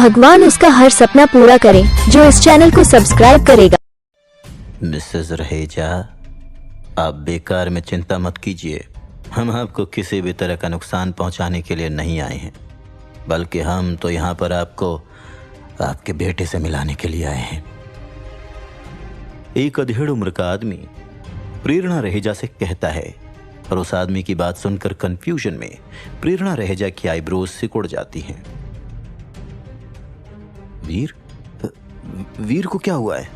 भगवान उसका हर सपना पूरा करे जो इस चैनल को सब्सक्राइब करेगा। मिसेस रहेजा, आप बेकार में चिंता मत कीजिए। हम आपको किसी भी तरह का नुकसान पहुंचाने के लिए नहीं आए हैं, बल्कि हम तो यहाँ पर आपको आपके बेटे से मिलाने के लिए आए हैं। एक अधेड़ उम्र का आदमी प्रेरणा रहेजा से कहता है, और उस आदमी की बात सुनकर कंफ्यूजन में प्रेरणा रहेजा की आईब्रोज सिकुड़ जाती हैं। वीर को क्या हुआ है?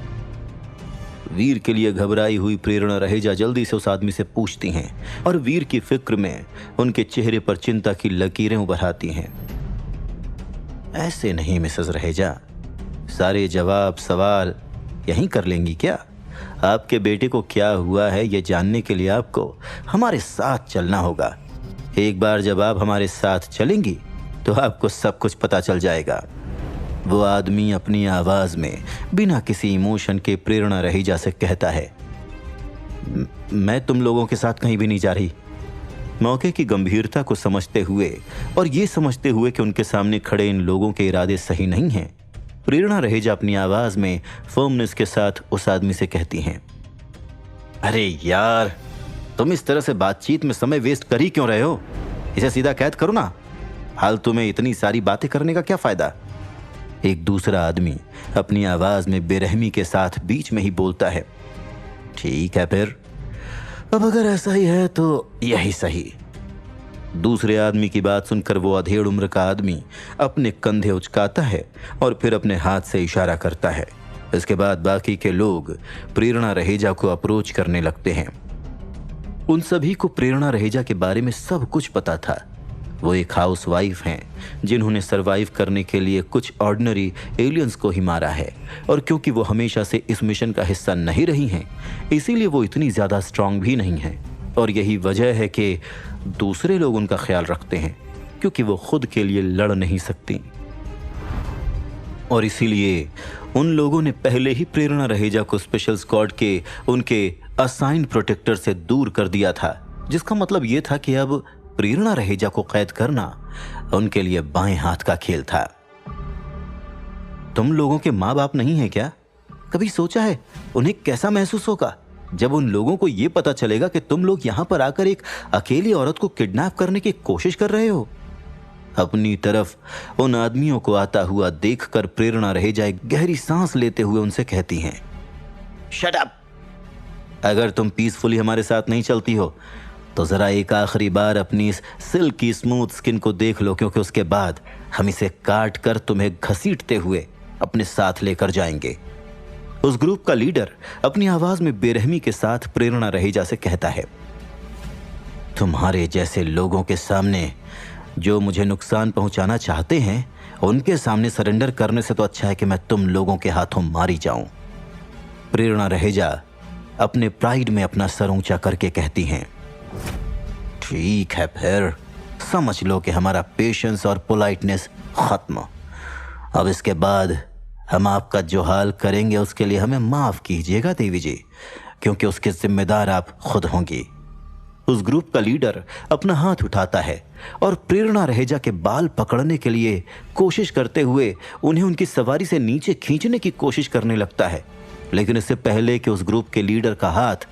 वीर के लिए घबराई हुई प्रेरणा रहेजा जल्दी से उस आदमी से पूछती हैं, और वीर की फिक्र में उनके चेहरे पर चिंता की लकीरें उभर आती हैं। ऐसे नहीं मिसेस रहेजा, सारे जवाब सवाल यहीं कर लेंगी क्या? आपके बेटे को क्या हुआ है ये जानने के लिए आपको हमारे साथ चलना होगा। एक बार जब आप हमारे साथ चलेंगी तो आपको सब कुछ पता चल जाएगा। वो आदमी अपनी आवाज में बिना किसी इमोशन के प्रेरणा रहेजा से कहता है, मैं तुम लोगों के साथ कहीं भी नहीं जा रही। मौके की गंभीरता को समझते हुए और ये समझते हुए कि उनके सामने खड़े इन लोगों के इरादे सही नहीं हैं, प्रेरणा रहेजा अपनी आवाज में फर्मनेस के साथ उस आदमी से कहती हैं, अरे यार, तुम इस तरह से बातचीत में समय वेस्ट कर ही क्यों रहे हो? इसे सीधा कैद करो ना। फालतू में इतनी सारी बातें करने का क्या फायदा? एक दूसरा आदमी अपनी आवाज में बेरहमी के साथ बीच में ही बोलता है, ठीक है फिर, अब अगर ऐसा ही है तो यही सही। दूसरे आदमी की बात सुनकर वो अधेड़ उम्र का आदमी अपने कंधे उचकाता है और फिर अपने हाथ से इशारा करता है। इसके बाद बाकी के लोग प्रेरणा रहेजा को अप्रोच करने लगते हैं। उन सभी को प्रेरणा रहेजा के बारे में सब कुछ पता था। वो एक हाउसवाइफ हैं जिन्होंने सरवाइव करने के लिए कुछ ऑर्डिनरी एलियंस को ही मारा है, और क्योंकि वो हमेशा से इस मिशन का हिस्सा नहीं रही हैं, इसीलिए वो इतनी ज़्यादा स्ट्रांग भी नहीं हैं। और यही वजह है कि दूसरे लोग उनका ख्याल रखते हैं, क्योंकि वो खुद के लिए लड़ नहीं सकती। और इसीलिए उन लोगों ने पहले ही प्रेरणा रहेजा को स्पेशल स्क्वाड के उनके असाइंड प्रोटेक्टर से दूर कर दिया था, जिसका मतलब ये था कि अब प्रेरणा रहेजा को कैद करना उनके लिए बाएं हाथ का खेल था। तुम लोगों के माँ बाप नहीं है क्या? कभी सोचा है उन्हें कैसा महसूस होगा जब उन लोगों को यह पता चलेगा कि तुम लोग यहां पर आकर एक अकेली औरत को किडनैप करने की कोशिश कर रहे हो? अपनी तरफ उन आदमियों को आता हुआ देखकर प्रेरणा रहेजा एक गहरी सांस लेते हुए उनसे कहती हैं, शट अप! अगर तुम पीसफुली हमारे साथ नहीं चलती हो तो जरा एक आखिरी बार अपनी इस सिल्की स्मूथ स्किन को देख लो, क्योंकि उसके बाद हम इसे काट कर तुम्हें घसीटते हुए अपने साथ लेकर जाएंगे। उस ग्रुप का लीडर अपनी आवाज में बेरहमी के साथ प्रेरणा रहेजा से कहता है, तुम्हारे जैसे लोगों के सामने जो मुझे नुकसान पहुंचाना चाहते हैं, उनके सामने सरेंडर करने से तो अच्छा है कि मैं तुम लोगों के हाथों मारी जाऊं। प्रेरणा रहेजा अपने प्राइड में अपना सर ऊंचा करके कहती हैं, ठीक है फिर, समझ लो कि हमारा पेशेंस और पोलाइटनेस खत्म। अब इसके बाद हम आपका जो हाल करेंगे उसके लिए हमें माफ कीजिएगा देवी जी, क्योंकि उसके जिम्मेदार आप खुद होंगी। उस ग्रुप का लीडर अपना हाथ उठाता है और प्रेरणा रहेजा के बाल पकड़ने के लिए कोशिश करते हुए उन्हें उनकी सवारी से नीचे खींचने की कोशिश करने लगता है, लेकिन इससे पहले कि उस ग्रुप के लीडर का हाथ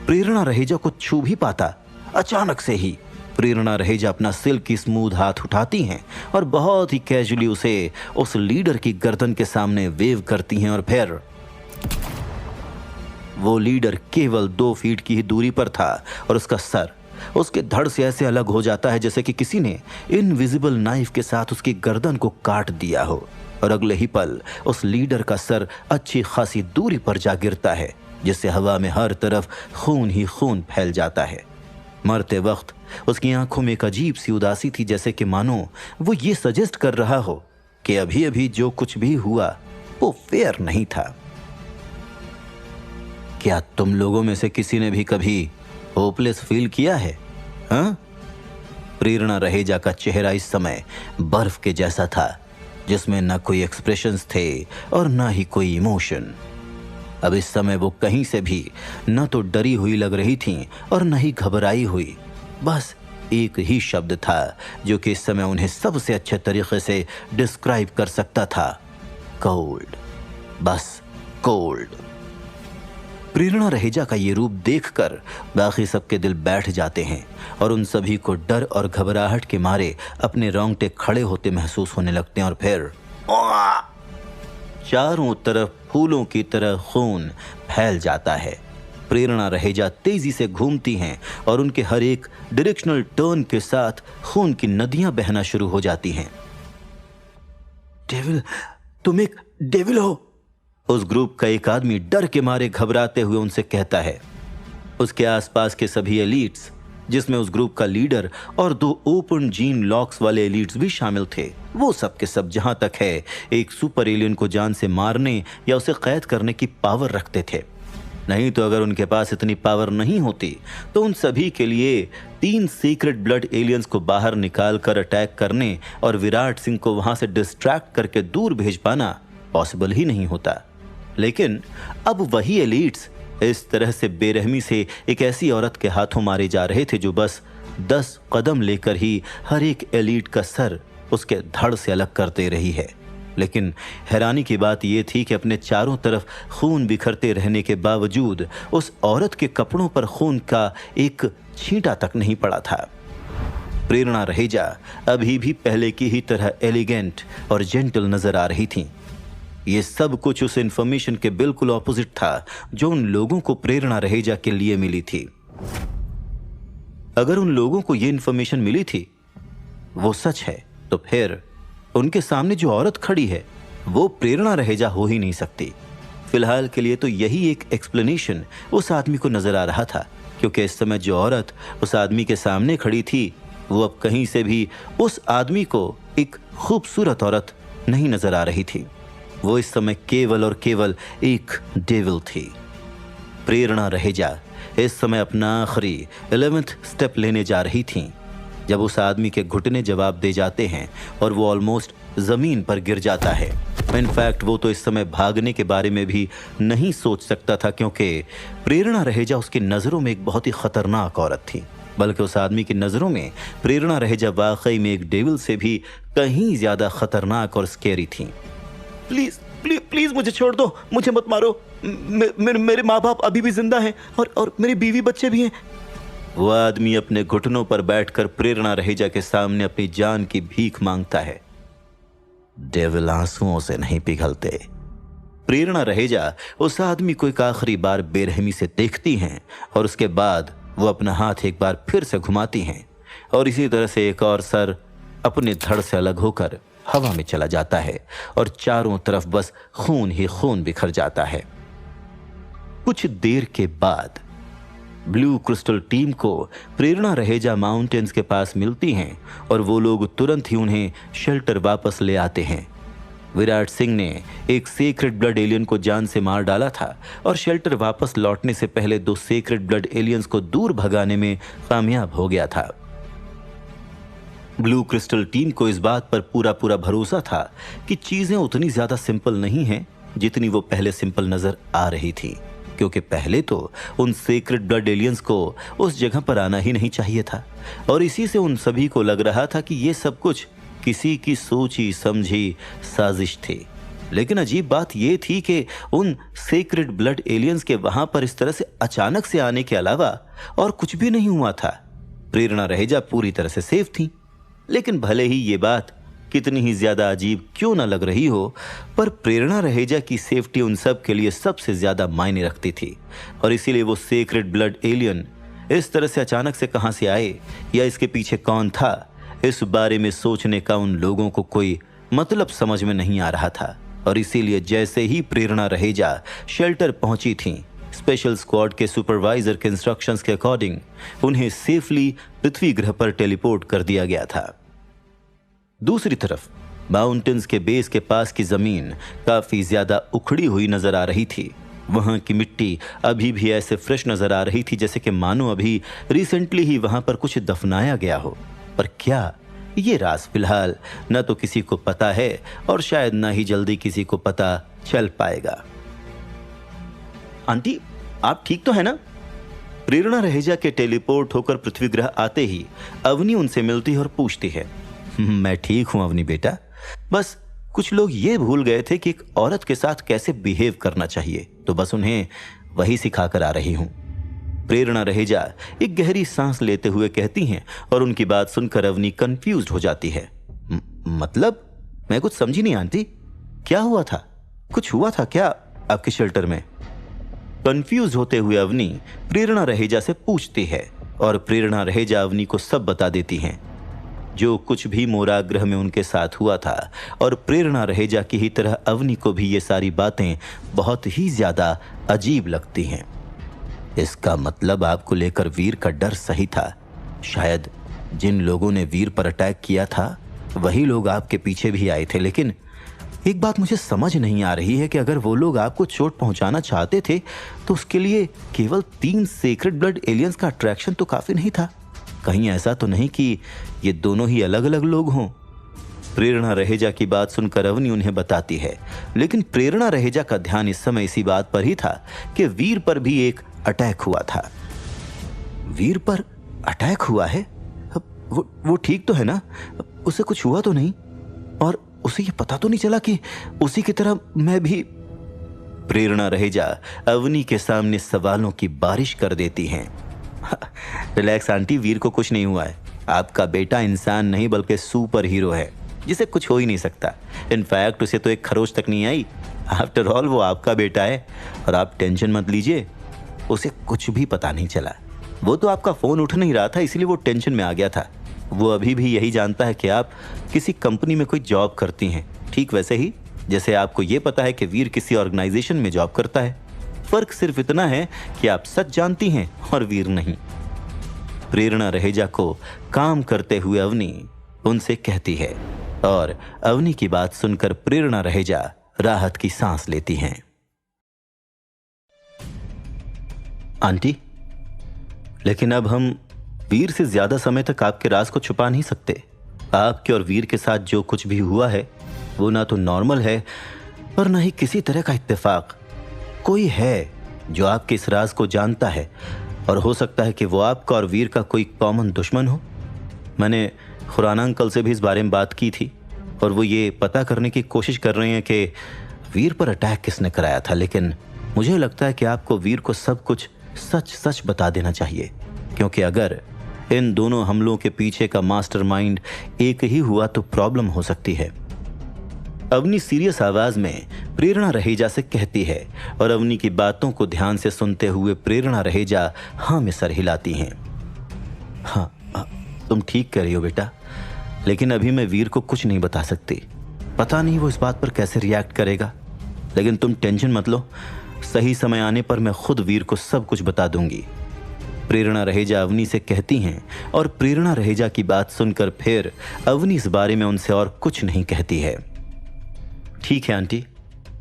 प्रेरणा रहेजा को छू भी पाता, अचानक से ही प्रेरणा रहेजा अपना सिल्की स्मूथ हाथ उठाती हैं और बहुत ही कैजुअली उसे उस लीडर की गर्दन के सामने वेव करती हैं, और फिर वो लीडर केवल 2 फीट की ही दूरी पर था और उसका सर उसके धड़ से ऐसे अलग हो जाता है जैसे कि किसी ने इनविजिबल नाइफ के साथ उसकी गर्दन को काट दिया हो, और अगले ही पल उस लीडर का सर अच्छी खासी दूरी पर जा गिरता है, जिससे हवा में हर तरफ खून ही खून फैल जाता है। मरते वक्त उसकी आंखों में एक अजीब सी उदासी थी, जैसे कि मानो वो ये सजेस्ट कर रहा हो कि अभी अभी जो कुछ भी हुआ वो फेयर नहीं था। क्या तुम लोगों में से किसी ने भी कभी होपलेस फील किया है? हाँ? प्रेरणा रहेजा का चेहरा इस समय बर्फ के जैसा था, जिसमें न कोई एक्सप्रेशंस थे और न ही कोई इमोशन। अब इस समय वो कहीं से भी न तो डरी हुई लग रही थी और न ही घबराई हुई, बस एक ही शब्द था जो कि इस समय उन्हें सबसे अच्छे तरीके से डिस्क्राइब कर सकता था, कोल्ड। बस कोल्ड। प्रेरणा रहेजा का ये रूप देखकर बाकी सबके दिल बैठ जाते हैं और उन सभी को डर और घबराहट के मारे अपने रोंगटे खड़े होते महसूस होने लगते हैं और फिर चारों तरफ फूलों की तरह खून फैल जाता है। प्रेरणा रहेजा तेजी से घूमती हैं और उनके हर एक डायरेक्शनल टर्न के साथ खून की नदियां बहना शुरू हो जाती हैं। डेविल, तुम एक डेविल हो, उस ग्रुप का एक आदमी डर के मारे घबराते हुए उनसे कहता है। उसके आसपास के सभी एलीट्स, जिसमें उस ग्रुप का लीडर और 2 ओपन जीन लॉक्स वाले एलीट्स भी शामिल थे, वो सब के सब जहां तक है एक सुपर एलियन को जान से मारने या उसे कैद करने की पावर रखते थे। नहीं तो अगर उनके पास इतनी पावर नहीं होती तो उन सभी के लिए 3 सीक्रेट ब्लड एलियंस को बाहर निकालकर अटैक करने और विराट सिंह को वहां से डिस्ट्रैक्ट करके दूर भेज पाना पॉसिबल ही नहीं होता। लेकिन अब वही एलीट्स इस तरह से बेरहमी से एक ऐसी औरत के हाथों मारे जा रहे थे जो बस 10 कदम लेकर ही हर एक एलीट का सर उसके धड़ से अलग कर दे रही है। लेकिन हैरानी की बात यह थी कि अपने चारों तरफ खून बिखरते रहने के बावजूद उस औरत के कपड़ों पर खून का एक छींटा तक नहीं पड़ा था। प्रेरणा रहेजा अभी भी पहले की ही तरह एलिगेंट और जेंटल नजर आ रही थी। ये सब कुछ उस इंफॉर्मेशन के बिल्कुल ऑपोजिट था जो उन लोगों को प्रेरणा रहेजा के लिए मिली थी। अगर उन लोगों को यह इंफॉर्मेशन मिली थी वो सच है तो फिर उनके सामने जो औरत खड़ी है वो प्रेरणा रहेजा हो ही नहीं सकती। फिलहाल के लिए तो यही एक एक्सप्लेनेशन उस आदमी को नजर आ रहा था, क्योंकि इस समय जो औरत उस आदमी के सामने खड़ी थी वो अब कहीं से भी उस आदमी को एक खूबसूरत औरत नहीं नजर आ रही थी। वो इस समय केवल और केवल एक डेविल थी। प्रेरणा रहेजा इस समय अपना आखिरी 11th स्टेप लेने जा रही थी जब उस आदमी के घुटने जवाब दे जाते हैं और वो ऑलमोस्ट जमीन पर गिर जाता है। इनफैक्ट वो तो इस समय भागने के बारे में भी नहीं सोच सकता था, क्योंकि प्रेरणा रहेजा उसकी नजरों में एक बहुत ही खतरनाक औरत थी। बल्कि उस आदमी की नजरों में प्रेरणा रहेजा वाकई में एक डेविल से भी कहीं ज्यादा खतरनाक और स्केरी थी। प्लीज प्लीज प्लीज मुझे छोड़ दो, मुझे मत मारो। मेरे माँ बाप अभी भी जिंदा हैं और मेरी बीवी बच्चे भी हैं। वो आदमी अपने घुटनों पर बैठकर प्रेरणा रहेजा के सामने अपनी जान की भीख मांगता है। डेविल आंसुओं से नहीं पिघलते। प्रेरणा रहेजा उस आदमी को एक आखिरी बार बेरहमी से देखती हैं और उसके बाद वो अपना हाथ एक बार फिर से घुमाती हैं और इसी तरह से एक और सर अपने धड़ से अलग होकर हवा में चला जाता है और चारों तरफ बस खून ही खून बिखर जाता है। कुछ देर के बाद ब्लू क्रिस्टल टीम को प्रेरणा रहेजा माउंटेन्स के पास मिलती हैं और वो लोग तुरंत ही उन्हें शेल्टर वापस ले आते हैं। विराट सिंह ने एक सीक्रेट ब्लड एलियन को जान से मार डाला था और शेल्टर वापस लौटने से पहले 2 सीक्रेट ब्लड एलियंस को दूर भगाने में कामयाब हो गया था। ब्लू क्रिस्टल टीम को इस बात पर पूरा भरोसा था कि चीजें उतनी ज्यादा सिंपल नहीं हैं जितनी वो पहले सिंपल नजर आ रही थी, क्योंकि पहले तो उन सीक्रेट ब्लड एलियंस को उस जगह पर आना ही नहीं चाहिए था और इसी से उन सभी को लग रहा था कि ये सब कुछ किसी की सोची समझी साजिश थी। लेकिन अजीब बात यह थी कि उन सीक्रेट ब्लड एलियंस के वहां पर इस तरह से अचानक से आने के अलावा और कुछ भी नहीं हुआ था। प्रेरणा रहेजा पूरी तरह से सेफ थी। लेकिन भले ही ये बात कितनी ही ज्यादा अजीब क्यों ना लग रही हो, पर प्रेरणा रहेजा की सेफ्टी उन सब के लिए सबसे ज्यादा मायने रखती थी और इसीलिए वो सीक्रेट ब्लड एलियन इस तरह से अचानक से कहां से आए या इसके पीछे कौन था, इस बारे में सोचने का उन लोगों को कोई मतलब समझ में नहीं आ रहा था। और इसीलिए जैसे ही प्रेरणा रहेजा शेल्टर पहुंची थी, स्पेशल स्क्वाड के सुपरवाइजर के इंस्ट्रक्शंस के अकॉर्डिंग उन्हें सेफली पृथ्वी ग्रह पर टेलीपोर्ट कर दिया गया था। दूसरी तरफ माउंटेन्स के बेस के पास की जमीन काफी ज्यादा उखड़ी हुई नजर आ रही थी। वहां की मिट्टी अभी भी ऐसे फ्रेश नजर आ रही थी जैसे कि मानो अभी रिसेंटली ही वहां पर कुछ दफनाया गया हो। पर क्या, ये राज फिलहाल न तो किसी को पता है और शायद ना ही जल्दी किसी को पता चल पाएगा। आंटी, आप ठीक तो है ना? प्रेरणा रहेजा के टेलीपोर्ट होकर पृथ्वी ग्रह आते ही अवनी उनसे मिलती है और पूछती है, मैं ठीक हूं अवनी बेटा, बस कुछ लोग ये भूल गए थे कि एक औरत के साथ कैसे बिहेव करना चाहिए, तो बस उन्हें वही सिखाकर आ रही हूं। प्रेरणा रहेजा एक गहरी सांस लेते हुए कहती हैं और उनकी बात सुनकर अवनी कंफ्यूज्ड हो जाती है। मतलब? मैं कुछ समझी नहीं आंटी, क्या हुआ था? कुछ हुआ था क्या आपके शेल्टर में? कंफ्यूज होते हुए अवनी प्रेरणा रहेजा से पूछती है और प्रेरणा रहेजा अवनी को सब बता देती हैं, जो कुछ भी मोराग्रह में उनके साथ हुआ था। और प्रेरणा रहेजा की ही तरह अवनी को भी ये सारी बातें बहुत ही ज्यादा अजीब लगती हैं। इसका मतलब आपको लेकर वीर का डर सही था। शायद जिन लोगों ने वीर पर अटैक किया था वही लोग आपके पीछे भी आए थे। लेकिन एक बात मुझे समझ नहीं आ रही है कि अगर वो लोग आपको चोट पहुंचाना चाहते थे तो उसके लिए केवल 3 सेक्रेड ब्लड एलियंस का अट्रैक्शन तो काफी नहीं था। कहीं ऐसा तो नहीं कि ये दोनों ही अलग अलग लोग हों? प्रेरणा रहेजा की बात सुनकर अवनी उन्हें बताती है, लेकिन प्रेरणा रहेजा का ध्यान इस समय इसी बात पर ही था कि वीर पर भी एक अटैक हुआ था। वीर पर अटैक हुआ है? वो ठीक तो है ना? उसे कुछ हुआ तो नहीं? और उसे ये पता तो नहीं चला कि उसी की तरह मैं भी? प्रेरणा रहेजा अवनी के सामने सवालों की बारिश कर देती हैं। रिलैक्स आंटी, वीर को कुछ नहीं हुआ है। आपका बेटा इंसान नहीं बल्कि सुपर हीरो है जिसे कुछ हो ही नहीं सकता। इनफैक्ट उसे तो एक खरोच तक नहीं आई। आफ्टर ऑल वो आपका बेटा है और आप टेंशन मत लीजिए, उसे कुछ भी पता नहीं चला। वो तो आपका फोन उठ नहीं रहा था इसलिए वो टेंशन में आ गया था। वो अभी भी यही जानता है कि आप किसी कंपनी में कोई जॉब करती हैं, ठीक वैसे ही जैसे आपको ये पता है कि वीर किसी ऑर्गेनाइजेशन में जॉब करता है। फर्क सिर्फ इतना है कि आप सच जानती हैं और वीर नहीं। प्रेरणा रहेजा को काम करते हुए अवनी उनसे कहती है और अवनी की बात सुनकर प्रेरणा रहेजा राहत की सांस लेती हैं। आंटी, लेकिन अब हम वीर से ज्यादा समय तक आपके राज को छुपा नहीं सकते। आपके और वीर के साथ जो कुछ भी हुआ है वो ना तो नॉर्मल है और ना ही किसी तरह का इत्तेफाक। कोई है जो आपके इस राज को जानता है और हो सकता है कि वो आपका और वीर का कोई कॉमन दुश्मन हो। मैंने खुराना अंकल से भी इस बारे में बात की थी और वो ये पता करने की कोशिश कर रहे हैं कि वीर पर अटैक किसने कराया था। लेकिन मुझे लगता है कि आपको वीर को सब कुछ सच सच बता देना चाहिए, क्योंकि अगर इन दोनों हमलों के पीछे का मास्टरमाइंड एक ही हुआ तो प्रॉब्लम हो सकती है। अवनी सीरियस आवाज में प्रेरणा रहेजा से कहती है और अवनी की बातों को ध्यान से सुनते हुए प्रेरणा रहेजा हाँ में सर हिलाती हैं। हाँ, तुम ठीक कह रही हो बेटा, लेकिन अभी मैं वीर को कुछ नहीं बता सकती। पता नहीं वो इस बात पर कैसे रिएक्ट करेगा। लेकिन तुम टेंशन मत लो, सही समय आने पर मैं खुद वीर को सब कुछ बता दूंगी। प्रेरणा रहेजा अवनी से कहती हैं और प्रेरणा रहेजा की बात सुनकर फिर अवनी इस बारे में उनसे और कुछ नहीं कहती है। ठीक है आंटी,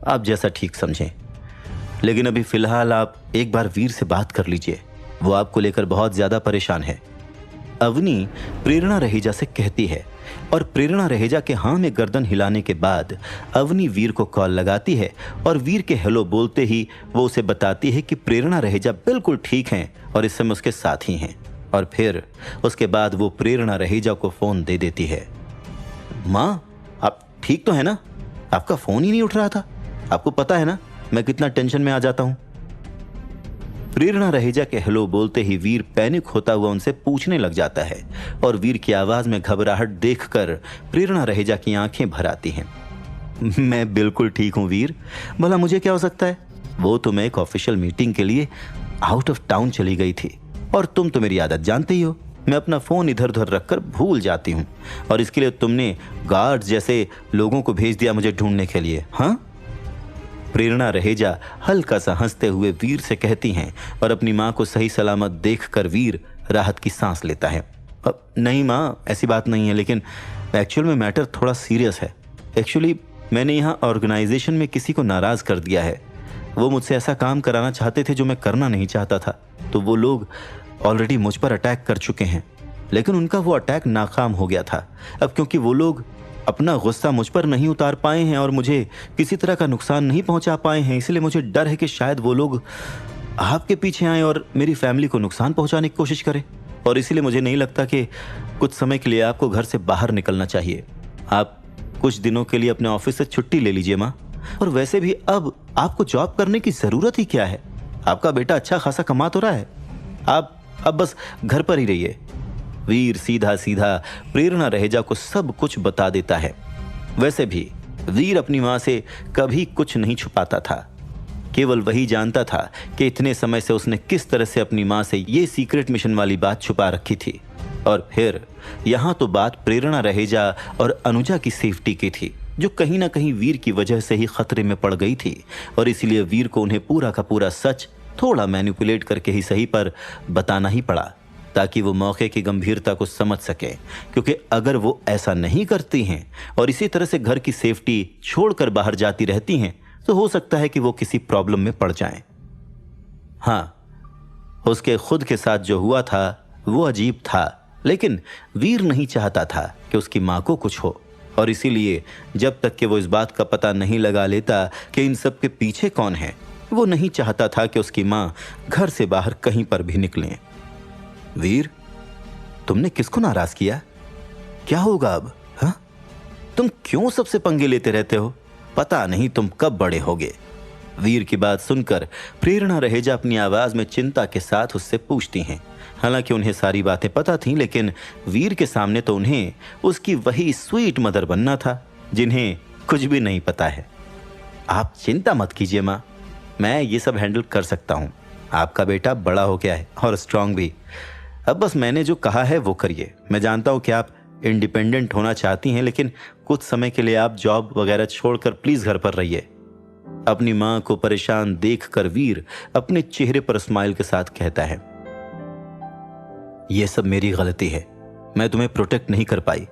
आप जैसा ठीक समझें, लेकिन अभी फिलहाल आप एक बार वीर से बात कर लीजिए, वो आपको लेकर बहुत ज्यादा परेशान है। अवनी प्रेरणा रहेजा से कहती है और प्रेरणा रहेजा के हाँ में गर्दन हिलाने के बाद अवनी वीर को कॉल लगाती है और वीर के हेलो बोलते ही वो उसे बताती है कि प्रेरणा रहेजा बिल्कुल ठीक हैं और इस समय उसके साथ ही हैं। और फिर उसके बाद वो प्रेरणा रहेजा को फोन दे देती है। माँ, आप ठीक तो है ना? आपका फोन ही नहीं उठ रहा था। आपको पता है ना मैं कितना टेंशन में आ जाता हूं। प्रेरणा रहेजा के हेलो बोलते ही वीर पैनिक होता हुआ उनसे पूछने लग जाता है और वीर की आवाज में घबराहट देखकर प्रेरणा रहेजा की आंखें भर आती हैं। मैं बिल्कुल ठीक हूं वीर, भला मुझे क्या हो सकता है? वो तो मैं एक ऑफिशियल मीटिंग के लिए आउट ऑफ टाउन चली गई थी और तुम तो मेरी आदत जानते ही हो, मैं अपना फोन इधर उधर रखकर भूल जाती हूँ और इसके लिए तुमने गार्ड्स जैसे लोगों को भेज दिया मुझे ढूंढने के लिए। हाँ? प्रेरणा रहेजा हल्का सा हंसते हुए वीर से कहती हैं और अपनी माँ को सही सलामत देखकर वीर राहत की सांस लेता है। नहीं माँ, ऐसी बात नहीं है, लेकिन एक्चुअल में मैटर थोड़ा सीरियस है। एक्चुअली मैंने यहाँ ऑर्गेनाइजेशन में किसी को नाराज कर दिया है। वो मुझसे ऐसा काम कराना चाहते थे जो मैं करना नहीं चाहता था, तो वो लोग ऑलरेडी मुझ पर अटैक कर चुके हैं, लेकिन उनका वो अटैक नाकाम हो गया था। अब क्योंकि वो लोग अपना गुस्सा मुझ पर नहीं उतार पाए हैं और मुझे किसी तरह का नुकसान नहीं पहुंचा पाए हैं, इसलिए मुझे डर है कि शायद वो लोग आपके पीछे आए और मेरी फैमिली को नुकसान पहुंचाने की कोशिश करें। और इसीलिए मुझे नहीं लगता कि कुछ समय के लिए आपको घर से बाहर निकलना चाहिए। आप कुछ दिनों के लिए अपने ऑफिस से छुट्टी ले लीजिए माँ। और वैसे भी अब आपको जॉब करने की जरूरत ही क्या है? आपका बेटा अच्छा खासा कमा तो रहा है। आप अब बस घर पर ही रहिए। वीर सीधा सीधा प्रेरणा रहेजा को सब कुछ बता देता है। वैसे भी वीर अपनी मां से कभी कुछ नहीं छुपाता था। केवल वही जानता था कि इतने समय से उसने किस तरह से अपनी मां से ये सीक्रेट मिशन वाली बात छुपा रखी थी। और फिर यहां तो बात प्रेरणा रहेजा और अनुजा की सेफ्टी की थी, जो कहीं ना कहीं वीर की वजह से ही खतरे में पड़ गई थी। और इसीलिए वीर को उन्हें पूरा का पूरा सच थोड़ा मैनिपुलेट करके ही सही पर बताना ही पड़ा, ताकि वो मौके की गंभीरता को समझ सके। क्योंकि अगर वो ऐसा नहीं करती हैं और इसी तरह से घर की सेफ्टी छोड़कर बाहर जाती रहती हैं, तो हो सकता है कि वो किसी प्रॉब्लम में पड़ जाएं। हाँ, उसके खुद के साथ जो हुआ था वो अजीब था, लेकिन वीर नहीं चाहता था कि उसकी मां को कुछ हो। और इसीलिए जब तक कि वो इस बात का पता नहीं लगा लेता कि इन सब के पीछे कौन है, वो नहीं चाहता था कि उसकी मां घर से बाहर कहीं पर भी निकले। वीर, तुमने किसको नाराज किया? क्या होगा अब? हाँ, तुम क्यों सबसे पंगे लेते रहते हो? पता नहीं तुम कब बड़े होगे। वीर की बात सुनकर प्रेरणा रहेजा अपनी आवाज में चिंता के साथ उससे पूछती हैं। हालांकि उन्हें सारी बातें पता थीं, लेकिन वीर के सामने तो उन्हें उसकी वही स्वीट मदर बनना था जिन्हें कुछ भी नहीं पता है। आप चिंता मत कीजिए माँ, मैं ये सब हैंडल कर सकता हूँ। आपका बेटा बड़ा हो गया है और स्ट्रांग भी। अब बस मैंने जो कहा है वो करिए। मैं जानता हूँ कि आप इंडिपेंडेंट होना चाहती हैं, लेकिन कुछ समय के लिए आप जॉब वगैरह छोड़कर प्लीज घर पर रहिए। अपनी मां को परेशान देखकर वीर अपने चेहरे पर स्माइल के साथ कहता है, यह सब मेरी गलती है, मैं तुम्हें प्रोटेक्ट नहीं कर पाई।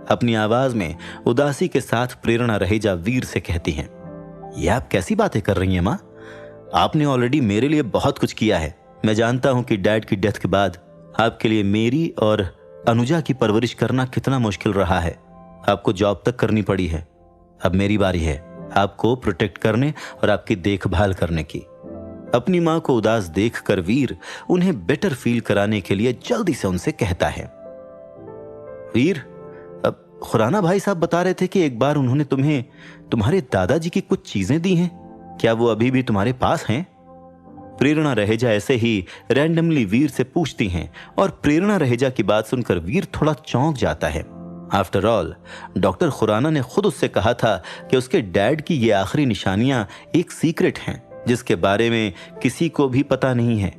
अपनी आवाज में उदासी के साथ प्रेरणा रहेजा वीर से कहती हैं, यह आप कैसी बातें कर रही हैं मां? आपने ऑलरेडी मेरे लिए बहुत कुछ किया है। मैं जानता हूं कि डैड की डेथ के बाद आपके लिए मेरी और अनुजा की परवरिश करना कितना मुश्किल रहा है। आपको जॉब तक करनी पड़ी है। अब मेरी बारी है आपको प्रोटेक्ट करने और आपकी देखभाल करने की। अपनी मां को उदास देखकर वीर उन्हें बेटर फील कराने के लिए जल्दी से उनसे कहता है, वीर, अब खुराना भाई साहब बता रहे थे कि एक बार उन्होंने तुम्हें तुम्हारे दादाजी की कुछ चीजें दी हैं। क्या वो अभी भी तुम्हारे पास हैं? प्रेरणा रहेजा ऐसे ही रैंडमली वीर से पूछती हैं और प्रेरणा रहेजा की बात सुनकर वीर थोड़ा चौंक जाता है। आफ्टर ऑल, डॉक्टर खुराना ने खुद उससे कहा था कि उसके डैड की ये आखिरी निशानियां एक सीक्रेट हैं जिसके बारे में किसी को भी पता नहीं है।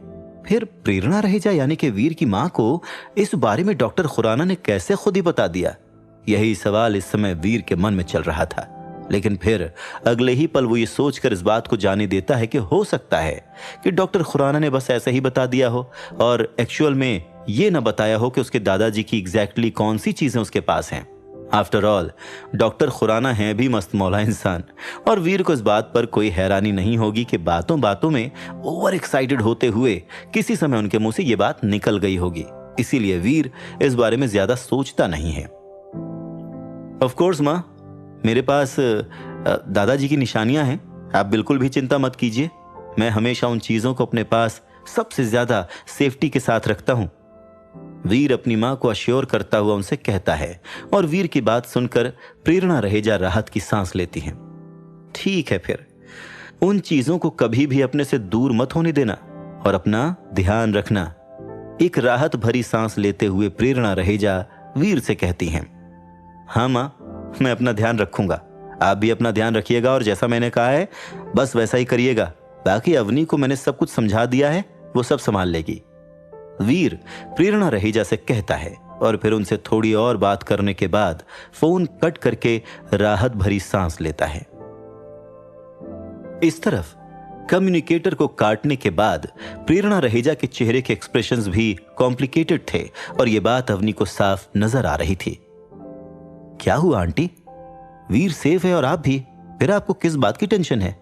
फिर प्रेरणा रहेजा यानी कि वीर की मां को इस बारे में डॉक्टर खुराना ने कैसे खुद ही बता दिया? यही सवाल इस समय वीर के मन में चल रहा था। लेकिन फिर अगले ही पल वो ये सोचकर इस बात को जाने देता है कि हो सकता है कि डॉक्टर खुराना ने बस ऐसे ही बता दिया हो और एक्चुअल में ये न बताया हो कि उसके दादाजी की एग्जैक्टली कौन सी चीजें उसके पास हैं। आफ्टर ऑल, डॉक्टर खुराना है भी मस्त मौला इंसान, और वीर को इस बात पर कोई हैरानी नहीं होगी कि बातों बातों में ओवर एक्साइटेड होते हुए किसी समय उनके मुंह से ये बात निकल गई होगी। इसीलिए वीर इस बारे में ज्यादा सोचता नहीं है। ऑफ कोर्स माँ, मेरे पास दादाजी की निशानियां हैं। आप बिल्कुल भी चिंता मत कीजिए। मैं हमेशा उन चीजों को अपने पास सबसे ज्यादा सेफ्टी के साथ रखता हूं। वीर अपनी मां को अश्योर करता हुआ उनसे कहता है और वीर की बात सुनकर प्रेरणा रहेजा राहत की सांस लेती हैं। ठीक है, फिर उन चीजों को कभी भी अपने से दूर मत होने देना और अपना ध्यान रखना। एक राहत भरी सांस लेते हुए प्रेरणा रहेजा वीर से कहती हैं, हाँ मां, मैं अपना ध्यान रखूंगा। आप भी अपना ध्यान रखिएगा और जैसा मैंने कहा है बस वैसा ही करिएगा। बाकी अवनी को मैंने सब कुछ समझा दिया है, वो सब संभाल लेगी। वीर प्रेरणा रहेजा से कहता है और फिर उनसे थोड़ी और बात करने के बाद फोन कट करके राहत भरी सांस लेता है। इस तरफ कम्युनिकेटर को काटने के बाद प्रेरणा रहेजा के चेहरे के एक्सप्रेशंस भी कॉम्प्लिकेटेड थे और यह बात अवनी को साफ नजर आ रही थी। क्या हुआ आंटी? वीर सेफ है और आप भी, फिर आपको किस बात की टेंशन है?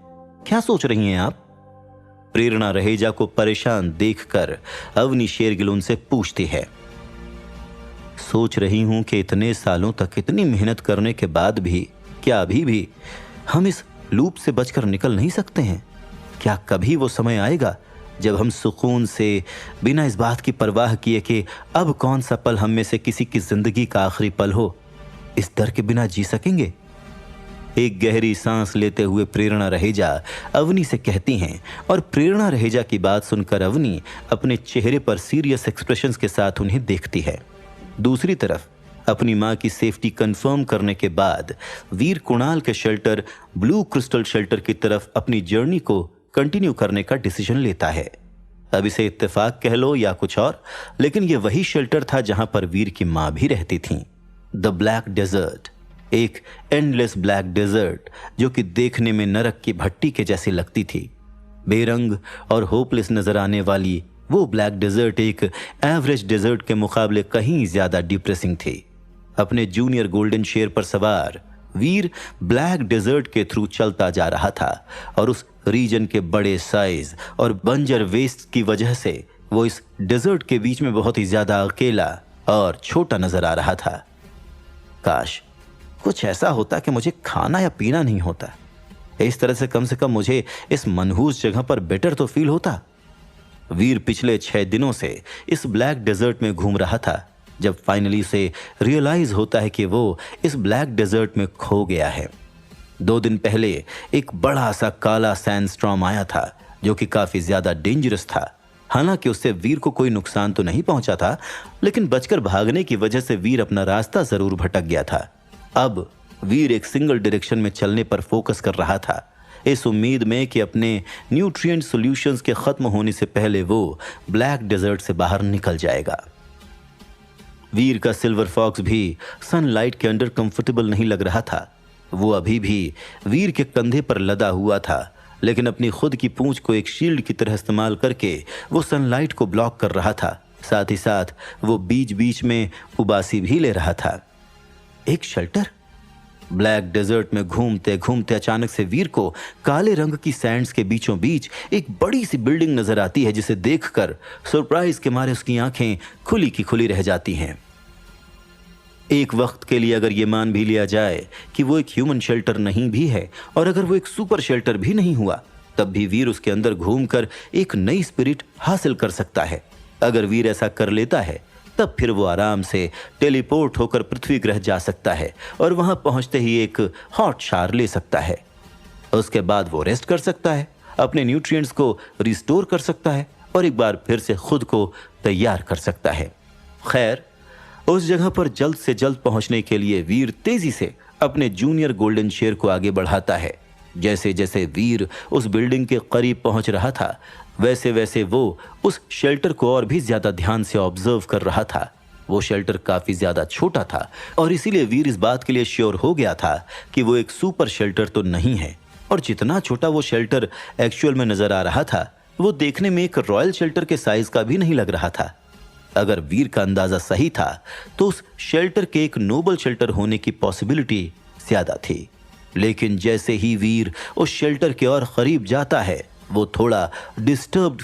क्या सोच रही हैं आप? प्रेरणा रहेजा को परेशान देखकर अवनी शेरगिल उनसे पूछती है। सोच रही हूं कि इतने सालों तक इतनी मेहनत करने के बाद भी क्या अभी भी हम इस लूप से बचकर निकल नहीं सकते हैं? क्या कभी वो समय आएगा जब हम सुकून से, बिना इस बात की परवाह किए कि अब कौन सा पल हम में से किसी की जिंदगी का आखिरी पल हो, इस डर के बिना जी सकेंगे? एक गहरी सांस लेते हुए प्रेरणा रहेजा अवनी से कहती हैं, और प्रेरणा रहेजा की बात सुनकर अवनी अपने चेहरे पर सीरियस एक्सप्रेशंस के साथ उन्हें देखती है। दूसरी तरफ अपनी मां की सेफ्टी कंफर्म करने के बाद वीर कुणाल के शेल्टर ब्लू क्रिस्टल शेल्टर की तरफ अपनी जर्नी को कंटिन्यू करने का डिसीजन लेता है। अब इसे इत्तेफाक कह लो या कुछ और, लेकिन यह वही शेल्टर था जहां पर वीर की मां भी रहती थी। द ब्लैक डेजर्ट, एक एंडलेस ब्लैक डेजर्ट जो कि देखने में नरक की भट्टी के जैसी लगती थी। बेरंग और होपलेस नजर आने वाली वो ब्लैक डेजर्ट एक एवरेज डेजर्ट के मुकाबले कहीं ज्यादा डिप्रेसिंग थी। अपने जूनियर गोल्डन शेर पर सवार वीर ब्लैक डेजर्ट के थ्रू चलता जा रहा था, और उस रीजन के बड़े साइज और बंजर वेस्ट की वजह से वो इस डेजर्ट के बीच में बहुत ही ज्यादा अकेला और छोटा नजर आ रहा था। काश कुछ ऐसा होता कि मुझे खाना या पीना नहीं होता। इस तरह से कम मुझे इस मनहूस जगह पर बेटर तो फील होता। वीर पिछले 6 दिनों से इस ब्लैक डेजर्ट में घूम रहा था, जब फाइनली उसे रियलाइज होता है कि वो इस ब्लैक डेजर्ट में खो गया है। 2 दिन पहले एक बड़ा सा काला सैंडस्टॉर्म आया था जो कि काफी ज्यादा डेंजरस था। हालांकि उससे वीर को कोई नुकसान तो नहीं पहुंचा था, लेकिन बचकर भागने की वजह से वीर अपना रास्ता जरूर भटक गया था। अब वीर एक सिंगल डायरेक्शन में चलने पर फोकस कर रहा था, इस उम्मीद में कि अपने न्यूट्रिएंट सॉल्यूशंस के खत्म होने से पहले वो ब्लैक डेजर्ट से बाहर निकल जाएगा। वीर का सिल्वर फॉक्स भी सनलाइट के अंडर कंफर्टेबल नहीं लग रहा था। वो अभी भी वीर के कंधे पर लदा हुआ था, लेकिन अपनी खुद की पूंछ को एक शील्ड की तरह इस्तेमाल करके वो सनलाइट को ब्लॉक कर रहा था। साथ ही साथ वो बीच बीच में उबासी भी ले रहा था। एक शेल्टर ब्लैक डेजर्ट में घूमते घूमते अचानक से वीर को काले रंग की सैंड्स के बीचों बीच एक बड़ी सी बिल्डिंग नजर आती है, जिसे देखकर सरप्राइज के मारे उसकी आंखें खुली की खुली रह जाती हैं। एक वक्त के लिए अगर ये मान भी लिया जाए कि वो एक ह्यूमन शेल्टर नहीं भी है, और अगर वो एक सुपर शेल्टर भी नहीं हुआ, तब भी वीर उसके अंदर घूमकर एक नई स्पिरिट हासिल कर सकता है। अगर वीर ऐसा कर लेता है, तब फिर वो आराम से टेलीपोर्ट होकर पृथ्वी ग्रह जा सकता है और वहां पहुंचते ही एक हॉट शावर ले सकता है। उसके बाद वो रेस्ट कर सकता है, अपने न्यूट्रिएंट्स को रिस्टोर कर सकता है और एक बार फिर से खुद को तैयार कर सकता है। खैर, उस जगह पर जल्द से जल्द पहुंचने के लिए वीर तेजी से अपने जूनियर गोल्डन शेर को आगे बढ़ाता है। जैसे जैसे वीर उस बिल्डिंग के करीब पहुंच रहा था, वैसे वैसे वो उस शेल्टर को और भी ज्यादा ध्यान से ऑब्जर्व कर रहा था। वो शेल्टर काफी ज्यादा छोटा था, और इसीलिए वीर इस बात के लिए श्योर हो गया था कि वो एक सुपर शेल्टर तो नहीं है। और जितना छोटा वो शेल्टर एक्चुअल में नजर आ रहा था, वो देखने में एक रॉयल शेल्टर के साइज का भी नहीं लग रहा था। अगर वीर का अंदाजा सही था, तो उस शेल्टर के एक नोबल शेल्टर होने की पॉसिबिलिटी ज्यादा थी। लेकिन जैसे ही वीर उस शेल्टर के और करीब जाता है, वो थोड़ा डिस्टर्ब्ड